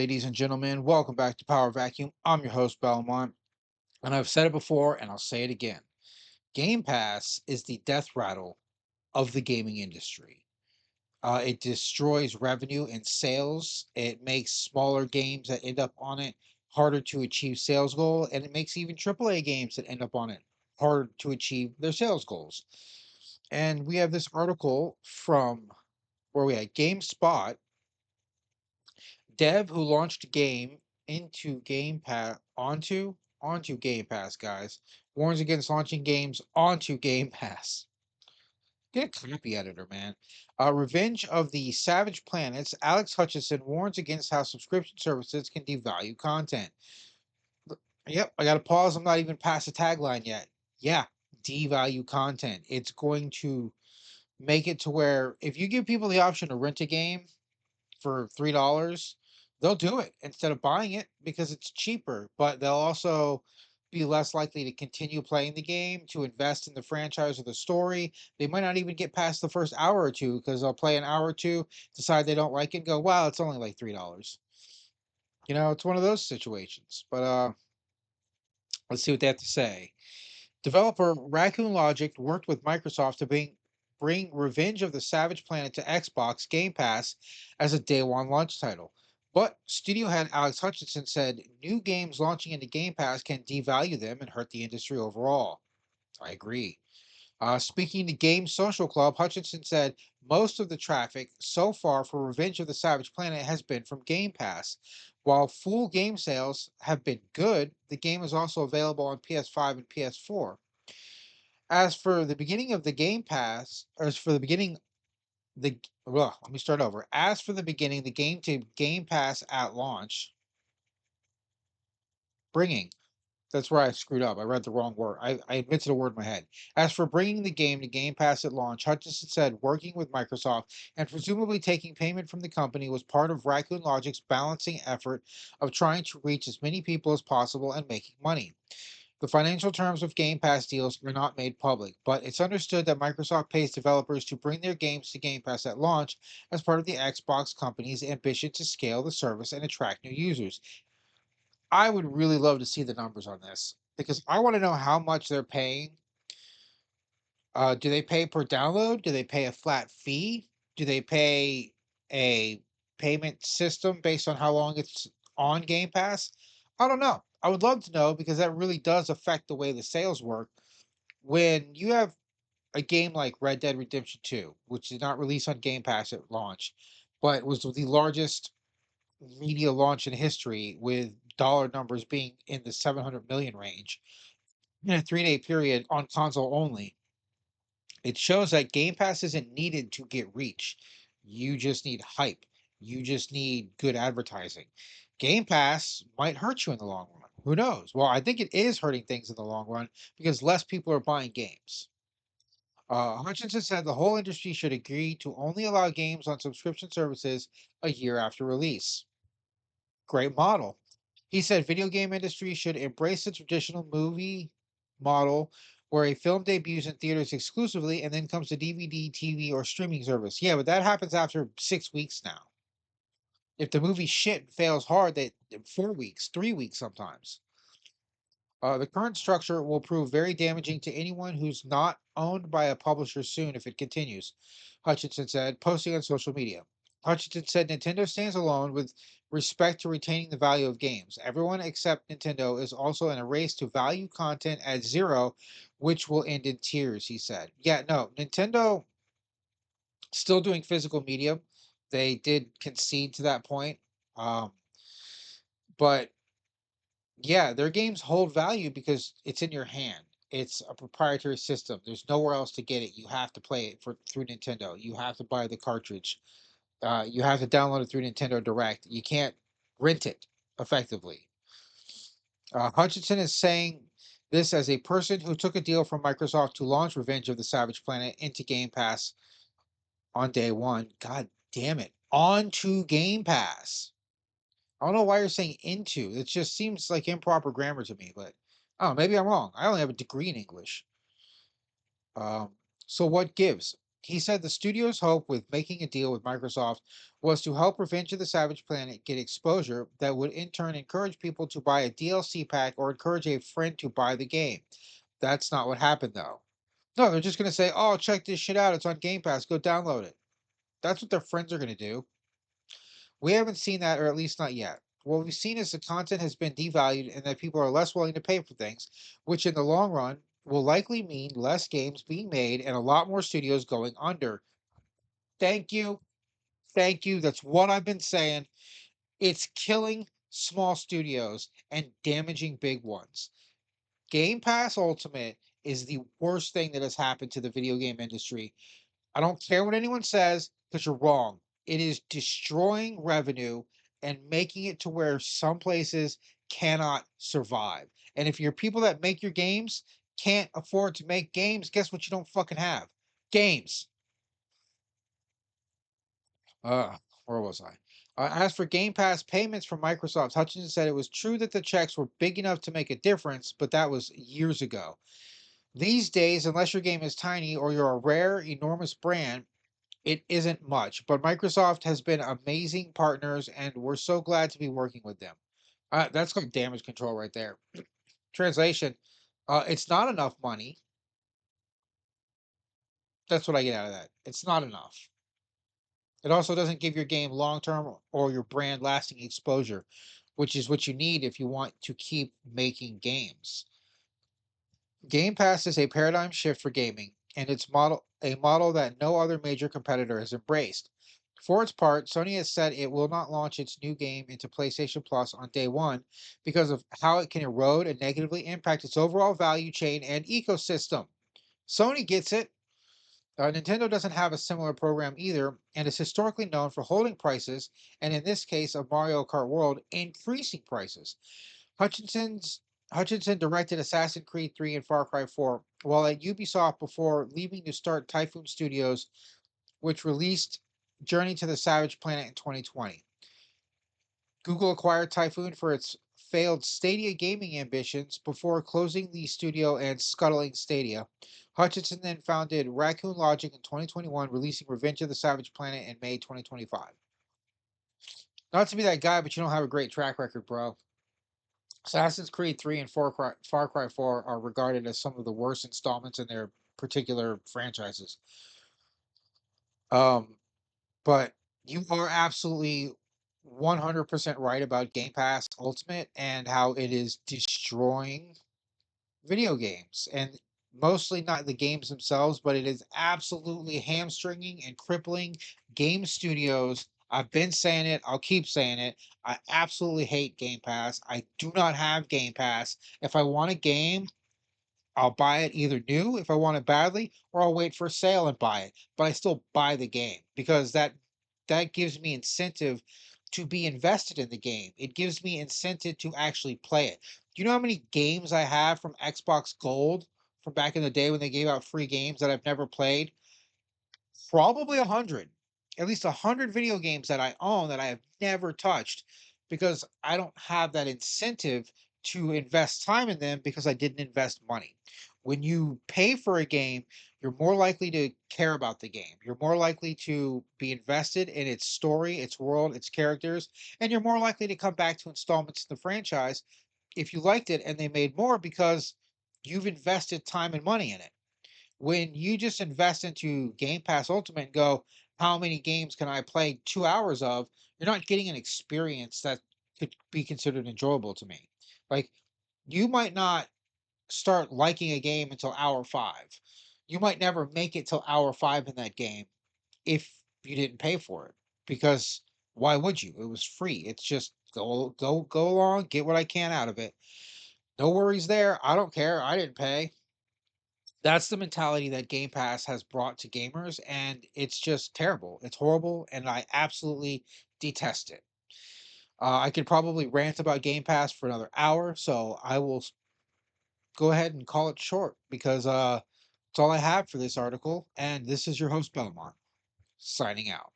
ladies and gentlemen. Welcome back to Power Vacuum. I'm your host, Belmont, and I've said it before and I'll say it again. Game Pass is the death rattle of the gaming industry. It destroys revenue and sales. It makes smaller games that end up on it harder to achieve sales goal, and it makes even AAA games that end up on it harder to achieve their sales goals. And we have this article from where we at GameSpot. Dev who launched a game into Game Pass onto Game Pass, guys, warns against launching games onto Game Pass. Get a copy editor, man. Revenge of the Savage Planets. Alex Hutchinson warns against how subscription services can devalue content. Yep, I got to pause. I'm not even past the tagline yet. Yeah, devalue content. It's going to make it to where if you give people the option to rent a game for $3, they'll do it instead of buying it because it's cheaper, but they'll also be less likely to continue playing the game, to invest in the franchise or the story. They might not even get past the first hour or two because they'll play an hour or two, decide they don't like it, and go, wow, it's only like $3. It's one of those situations. But let's see what they have to say. Developer Raccoon Logic worked with Microsoft to bring Revenge of the Savage Planet to Xbox Game Pass as a day one launch title. But studio head Alex Hutchinson said new games launching into Game Pass can devalue them and hurt the industry overall. I agree. Speaking to Game Social Club, Hutchinson said most of the traffic so far for Revenge of the Savage Planet has been from Game Pass. While full game sales have been good, the game is also available on PS5 and PS4. As for the beginning of the Game Pass, or as for the beginning, let me start over. As for the beginning, the game to Game Pass at launch, bringing. That's where I screwed up. I read the wrong word. I invented a word in my head. As for bringing the game to Game Pass at launch, Hutchinson said working with Microsoft and presumably taking payment from the company was part of Raccoon Logic's balancing effort of trying to reach as many people as possible and making money. The financial terms of Game Pass deals were not made public, but it's understood that Microsoft pays developers to bring their games to Game Pass at launch as part of the Xbox company's ambition to scale the service and attract new users. I would really love to see the numbers on this because I want to know how much they're paying. Do they pay per download? Do they pay a flat fee? Do they pay a payment system based on how long it's on Game Pass? I don't know. I would love to know because that really does affect the way the sales work. When you have a game like Red Dead Redemption 2, which did not release on Game Pass at launch, but was the largest media launch in history with dollar numbers being in the 700 million range in a 3-day period on console only. It shows that Game Pass isn't needed to get reach. You just need hype. You just need good advertising. Game Pass might hurt you in the long run. Who knows? Well, I think it is hurting things in the long run because less people are buying games. Hutchinson said the whole industry should agree to only allow games on subscription services a year after release. Great model. He said video game industry should embrace the traditional movie model where a film debuts in theaters exclusively and then comes to DVD, TV, or streaming service. Yeah, but that happens after 6 weeks now. If the movie shit fails hard, they 4 weeks, 3 weeks sometimes. The current structure will prove very damaging to anyone who's not owned by a publisher soon if it continues, Hutchinson said, posting on social media. Hutchinson said Nintendo stands alone with respect to retaining the value of games. Everyone except Nintendo is also in a race to value content at zero, which will end in tears, he said. Yeah, no, Nintendo still doing physical media. They did concede to that point. Um, but yeah, their games hold value because it's in your hand. It's a proprietary system. There's nowhere else to get it. You have to play it through Nintendo. You have to buy the cartridge. You have to download it through Nintendo Direct. You can't rent it effectively. Hutchinson is saying this as a person who took a deal from Microsoft to launch Revenge of the Savage Planet into Game Pass on day one. God damn it. Onto Game Pass. I don't know why you're saying into. It just seems like improper grammar to me, but oh, maybe I'm wrong. I only have a degree in English. Um, so what gives? He said the studio's hope with making a deal with Microsoft was to help Revenge of the Savage Planet get exposure that would in turn encourage people to buy a DLC pack or encourage a friend to buy the game. That's not what happened though. No, they're just going to say, "Oh, check this shit out. It's on Game Pass. Go download it." That's what their friends are going to do. We haven't seen that, or at least not yet. What we've seen is the content has been devalued and that people are less willing to pay for things, which in the long run will likely mean less games being made and a lot more studios going under. Thank you. Thank you. That's what I've been saying. It's killing small studios and damaging big ones. Game Pass Ultimate is the worst thing that has happened to the video game industry. I don't care what anyone says because you're wrong. It is destroying revenue and making it to where some places cannot survive. And if your people that make your games can't afford to make games, guess what you don't fucking have? Games. Where was I? As for Game Pass payments from Microsoft, Hutchinson said it was true that the checks were big enough to make a difference, but that was years ago. These days, unless your game is tiny or you're a rare, enormous brand, it isn't much. But Microsoft has been amazing partners, and we're so glad to be working with them. That's called damage control right there. Translation: it's not enough money. That's what I get out of that. It's not enough. It also doesn't give your game long term or your brand lasting exposure, which is what you need if you want to keep making games. Game Pass is a paradigm shift for gaming, and it's model a model that no other major competitor has embraced. For its part, Sony has said it will not launch its new game into PlayStation Plus on day one because of how it can erode and negatively impact its overall value chain and ecosystem. Sony gets it. Nintendo doesn't have a similar program either, and is historically known for holding prices, and in this case of Mario Kart World, increasing prices. Hutchinson's Hutchinson directed Assassin's Creed 3 and Far Cry 4 while at Ubisoft before leaving to start Typhoon Studios, which released Journey to the Savage Planet in 2020. Google acquired Typhoon for its failed Stadia gaming ambitions before closing the studio and scuttling Stadia. Hutchinson then founded Raccoon Logic in 2021, releasing Revenge of the Savage Planet in May 2025. Not to be that guy, but you don't have a great track record, bro. Assassin's Creed 3 and Far Cry 4 are regarded as some of the worst installments in their particular franchises. Um, but you are absolutely 100% right about Game Pass Ultimate and how it is destroying video games, and mostly not the games themselves, but it is absolutely hamstringing and crippling game studios. I've been saying it, I'll keep saying it. I absolutely hate Game Pass. I do not have Game Pass. If I want a game, I'll buy it either new if I want it badly, or I'll wait for a sale and buy it. But I still buy the game because that gives me incentive to be invested in the game. It gives me incentive to actually play it. Do you know how many games I have from Xbox Gold from back in the day when they gave out free games that I've never played? Probably 100. At least 100 video games that I own that I have never touched because I don't have that incentive to invest time in them because I didn't invest money. When you pay for a game, you're more likely to care about the game. You're more likely to be invested in its story, its world, its characters, and you're more likely to come back to installments in the franchise if you liked it and they made more because you've invested time and money in it. When you just invest into Game Pass Ultimate and go, how many games can I play 2 hours of? You're not getting an experience that could be considered enjoyable to me. Like, you might not start liking a game until hour five. You might never make it till hour five in that game if you didn't pay for it. Because why would you? It was free. It's just go along, get what I can out of it. No worries there. I don't care. I didn't pay. That's the mentality that Game Pass has brought to gamers, and it's just terrible. It's horrible, and I absolutely detest it. I could probably rant about Game Pass for another hour, so I will go ahead and call it short because that's all I have for this article. And this is your host, Belmont, signing out.